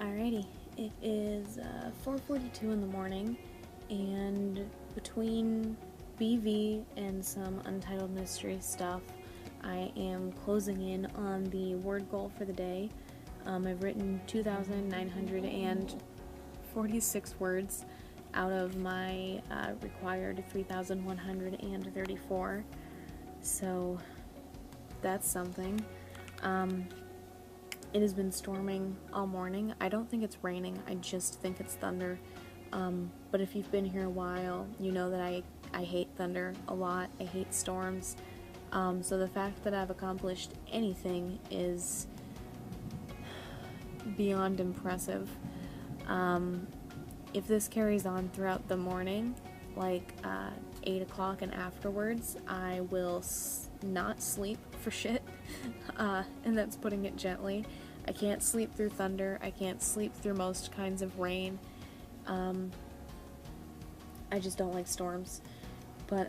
Alrighty, it is 4:42 in the morning, and between BV and some Untitled Mystery stuff, I am closing in on the word goal for the day. I've written 2,946 words out of my required 3,134, so that's something. It has been storming all morning. I don't think it's raining, I just think it's thunder. But if you've been here a while, you know that I hate thunder a lot. I hate storms. So the fact that I've accomplished anything is beyond impressive. If this carries on throughout the morning, like 8 o'clock and afterwards, I will not sleep for shit, and that's putting it gently. I can't sleep through thunder, I can't sleep through most kinds of rain. I just don't like storms. But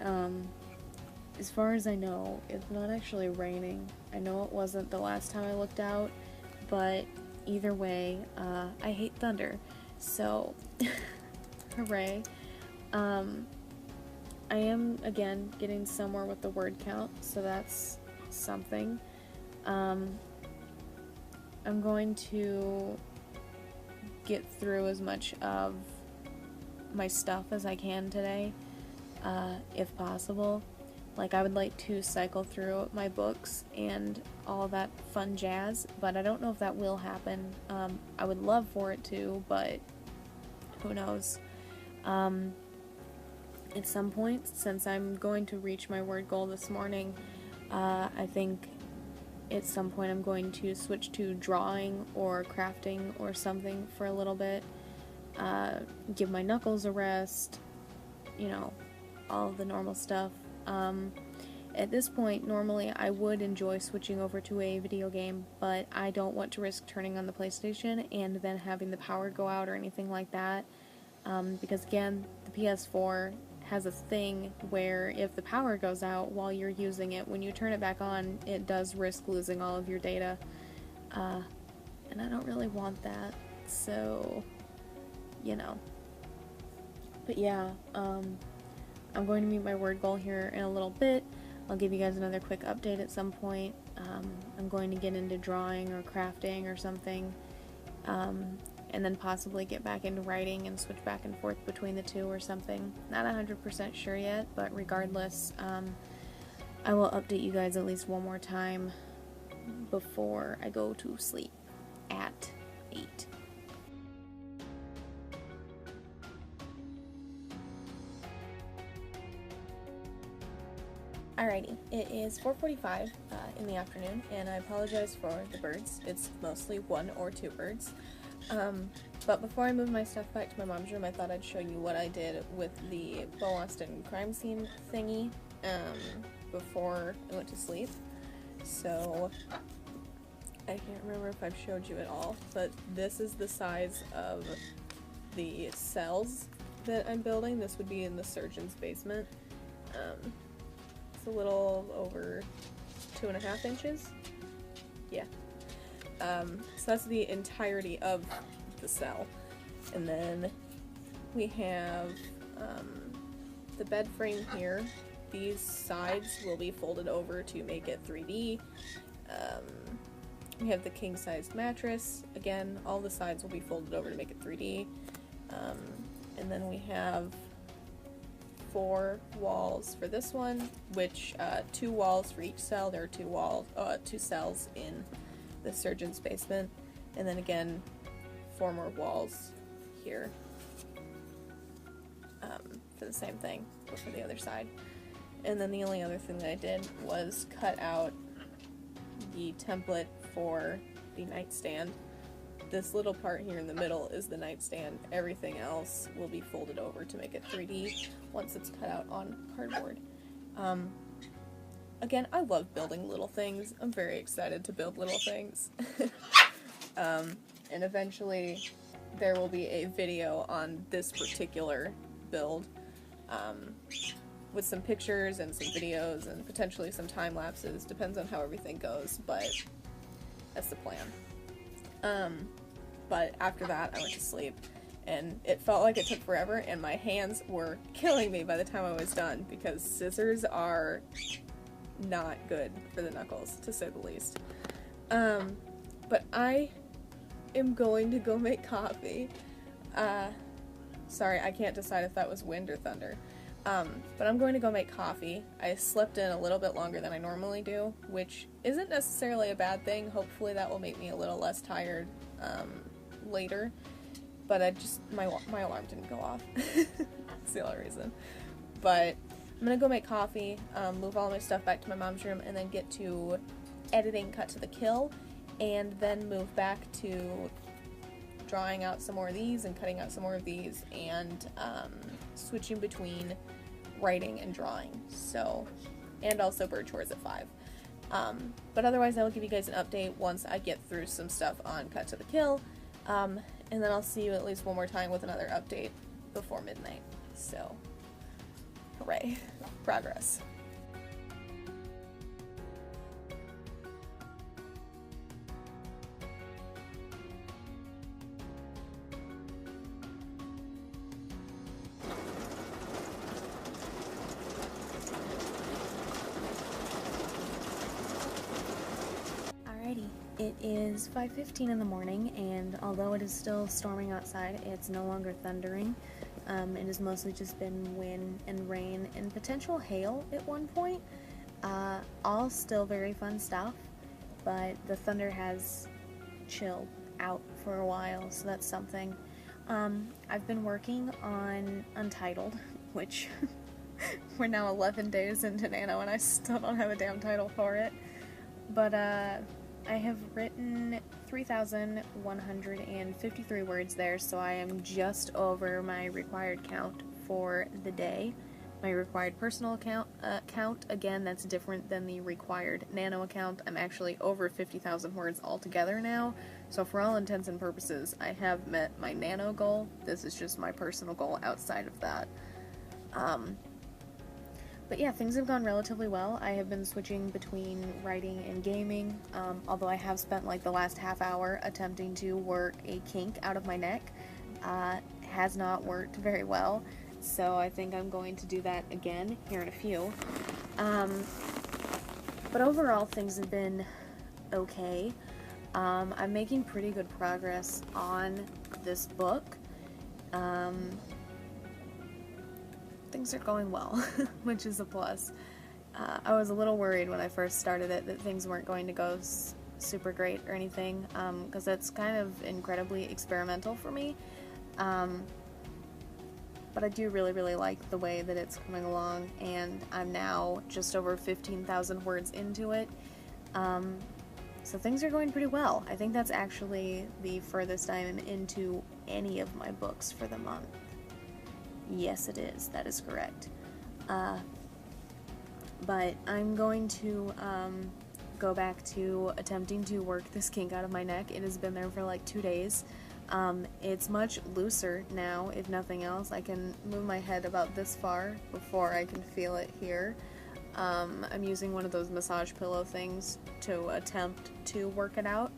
as far as I know, it's not actually raining. I know it wasn't the last time I looked out, but either way, I hate thunder, so hooray. I am, again, getting somewhere with the word count, so that's something. I'm going to get through as much of my stuff as I can today, if possible. Like, I would like to cycle through my books and all that fun jazz, but I don't know if that will happen. I would love for it to, but who knows. At some point, since I'm going to reach my word goal this morning, I think at some point I'm going to switch to drawing or crafting or something for a little bit, give my knuckles a rest, you know, all of the normal stuff. At this point, normally I would enjoy switching over to a video game, but I don't want to risk turning on the PlayStation and then having the power go out or anything like that, because again, the PS4 has a thing where if the power goes out while you're using it, when you turn it back on, it does risk losing all of your data, and I don't really want that, so, you know. But yeah, I'm going to meet my word goal here in a little bit. I'll give you guys another quick update at some point. I'm going to get into drawing or crafting or something, and then possibly get back into writing and switch back and forth between the two or something. Not 100% sure yet, but regardless, I will update you guys at least one more time before I go to sleep at 8. Alrighty, it is 4:45 in the afternoon, and I apologize for the birds. It's mostly one or two birds. But before I move my stuff back to my mom's room, I thought I'd show you what I did with the Boston crime scene thingy before I went to sleep. So, I can't remember if I've showed you at all, but this is the size of the cells that I'm building. This would be in the surgeon's basement. It's a little over 2.5 inches. Yeah. So that's the entirety of the cell. And then we have the bed frame here. These sides will be folded over to make it 3D. We have the king-sized mattress. Again, all the sides will be folded over to make it 3D. And then we have 4 walls for this one, which 2 walls for each cell. There are 2 cells in the surgeon's basement, and then again 4 more walls here for the same thing, but for the other side. And then the only other thing that I did was cut out the template for the nightstand. This little part here in the middle is the nightstand. Everything else will be folded over to make it 3D once it's cut out on cardboard. Again, I love building little things. I'm very excited to build little things. And eventually there will be a video on this particular build, with some pictures and some videos and potentially some time lapses. Depends on how everything goes, but that's the plan. but after that I went to sleep, and it felt like it took forever, and my hands were killing me by the time I was done, because scissors are not good for the knuckles, to say the least. But I am going to go make coffee. Sorry, I can't decide if that was wind or thunder. But I'm going to go make coffee. I slept in a little bit longer than I normally do, which isn't necessarily a bad thing. Hopefully that will make me a little less tired later. But my alarm didn't go off. That's the only reason. But I'm gonna go make coffee, move all my stuff back to my mom's room, and then get to editing Cut to the Kill, and then move back to drawing out some more of these and cutting out some more of these, and switching between writing and drawing. So, and also bird chores at 5. But otherwise I will give you guys an update once I get through some stuff on Cut to the Kill, and then I'll see you at least one more time with another update before midnight. So, hooray. Progress. Alrighty, it is 5:15 in the morning, and although it is still storming outside, it's no longer thundering. It has mostly just been wind and rain and potential hail at one point. All still very fun stuff, but the thunder has chilled out for a while, so that's something. I've been working on Untitled, which we're now 11 days into Nano and I still don't have a damn title for it. But I have written 3,153 words there, so I am just over my required count for the day. My required personal count, again, that's different than the required Nano account. I'm actually over 50,000 words altogether now, so for all intents and purposes, I have met my Nano goal. This is just my personal goal outside of that. But yeah, things have gone relatively well. I have been switching between writing and gaming, although I have spent like the last half hour attempting to work a kink out of my neck. Has not worked very well, so I think I'm going to do that again here in a few. But overall, things have been okay. I'm making pretty good progress on this book. Things are going well, which is a plus. I was a little worried when I first started it that things weren't going to go super great or anything, because it's kind of incredibly experimental for me. But I do really like the way that it's coming along, and I'm now just over 15,000 words into it. So things are going pretty well. I think that's actually the furthest I'm into any of my books for the month. Yes, it is. That is correct. But I'm going to go back to attempting to work this kink out of my neck. It has been there for like 2 days. It's much looser now, if nothing else. I can move my head about this far before I can feel it here. I'm using one of those massage pillow things to attempt to work it out.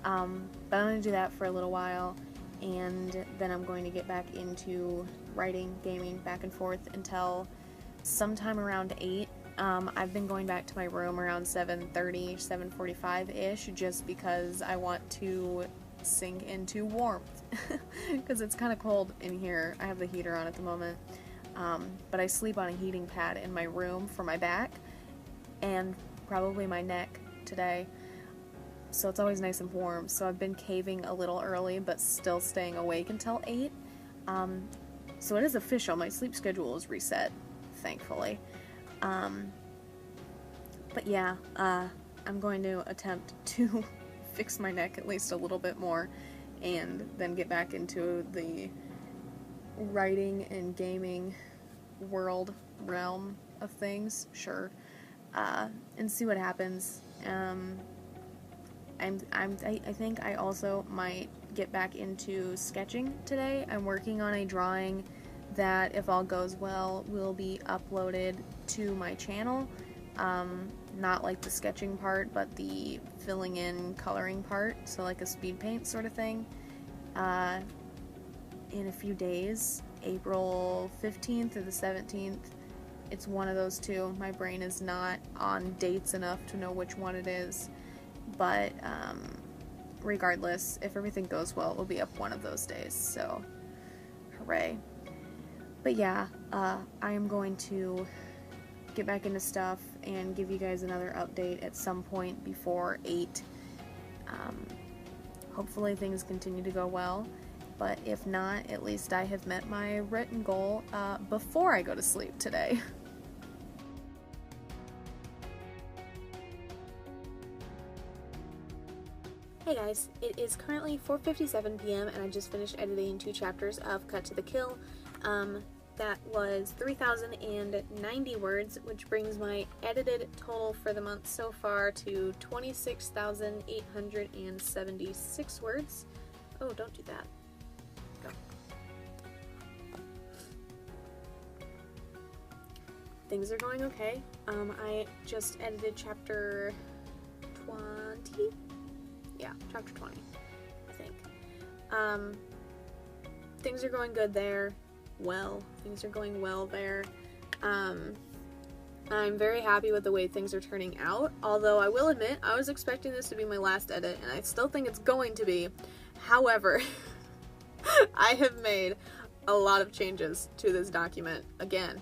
But I'm going to do that for a little while, and then I'm going to get back into writing, gaming, back and forth until sometime around 8. I've been going back to my room around 7:30, 7:45-ish, just because I want to sink into warmth, because it's kind of cold in here. I have the heater on at the moment, but I sleep on a heating pad in my room for my back and probably my neck today, so it's always nice and warm. So I've been caving a little early, but still staying awake until 8. So it is official, my sleep schedule is reset, thankfully. But yeah, I'm going to attempt to fix my neck at least a little bit more, and then get back into the writing and gaming realm of things, sure, and see what happens. I think I also might get back into sketching today. I'm working on a drawing that, if all goes well, will be uploaded to my channel. Not like the sketching part, but the filling in coloring part, so like a speed paint sort of thing. in a few days, April 15th or the 17th. It's one of those two. My brain is not on dates enough to know which one it is, but regardless, if everything goes well, it will be up one of those days, so hooray. But yeah, I am going to get back into stuff and give you guys another update at some point before 8. Hopefully things continue to go well, but if not, at least I have met my written goal before I go to sleep today. Hey guys, it is currently 4:57 p.m. and I just finished editing 2 chapters of Cut to the Kill. That was 3,090 words, which brings my edited total for the month so far to 26,876 words. Oh, don't do that. Go. Things are going okay. I just edited chapter 20? Yeah, chapter 20, I think. Things are going good there. Things are going well there. I'm very happy with the way things are turning out, although I will admit I was expecting this to be my last edit, and I still think it's going to be. However, I have made a lot of changes to this document again.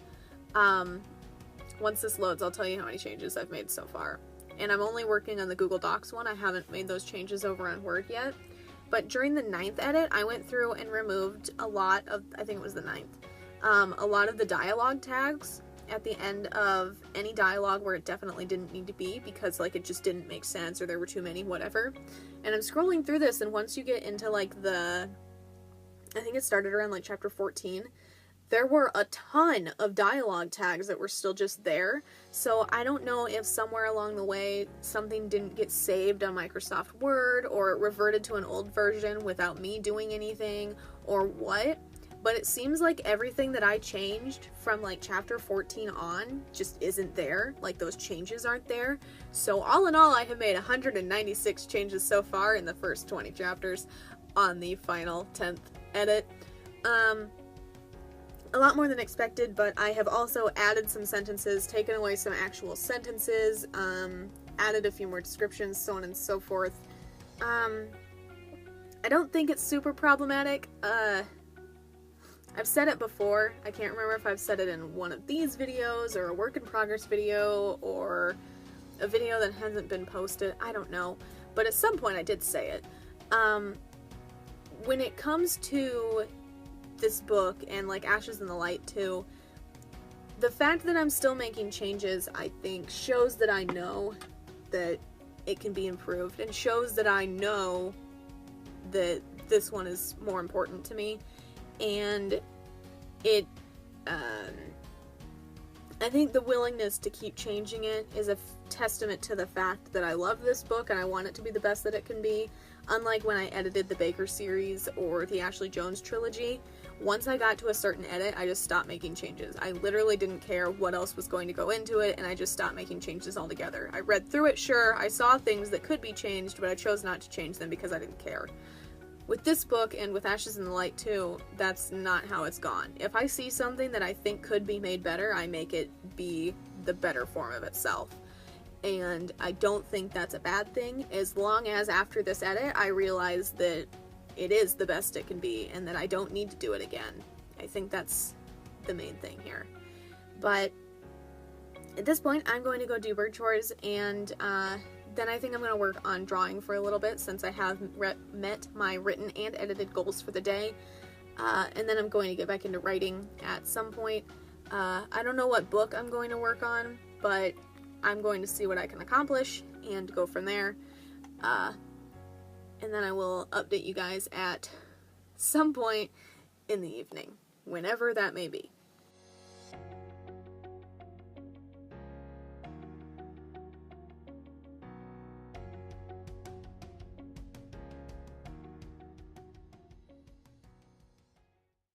Once this loads, I'll tell you how many changes I've made so far. And I'm only working on the Google Docs one. I haven't made those changes over on Word yet. But during the 9th edit, I went through and removed a lot of, I think it was the 9th, a lot of the dialogue tags at the end of any dialogue where it definitely didn't need to be because, like, it just didn't make sense or there were too many, whatever. And I'm scrolling through this, and once you get into, like, I think it started around, like, chapter 14, there were a ton of dialogue tags that were still just there, so I don't know if somewhere along the way something didn't get saved on Microsoft Word, or it reverted to an old version without me doing anything, or what, but it seems like everything that I changed from, like, chapter 14 on just isn't there, like, those changes aren't there. So all in all, I have made 196 changes so far in the first 20 chapters on the final 10th edit. A lot more than expected, but I have also added some sentences, taken away some actual sentences, added a few more descriptions, so on and so forth. I don't think it's super problematic. I've said it before. I can't remember if I've said it in one of these videos, or a work in progress video, or a video that hasn't been posted. I don't know. But at some point I did say it. When it comes to this book, and, like, Ashes in the Light too, the fact that I'm still making changes, I think, shows that I know that it can be improved, and shows that I know that this one is more important to me, and it, I think the willingness to keep changing it is a testament to the fact that I love this book and I want it to be the best that it can be. Unlike when I edited the Baker series or the Ashley Jones trilogy, once I got to a certain edit, I just stopped making changes. I literally didn't care what else was going to go into it, and I just stopped making changes altogether. I read through it, sure, I saw things that could be changed, but I chose not to change them because I didn't care. With this book, and with Ashes in the Light too, that's not how it's gone. If I see something that I think could be made better, I make it be the better form of itself. And I don't think that's a bad thing, as long as after this edit I realize that it is the best it can be and that I don't need to do it again. I think that's the main thing here. But at this point, I'm going to go do bird chores, and then I think I'm going to work on drawing for a little bit, since I have met my written and edited goals for the day. And then I'm going to get back into writing at some point. I don't know what book I'm going to work on, but I'm going to see what I can accomplish and go from there. And then I will update you guys at some point in the evening, whenever that may be.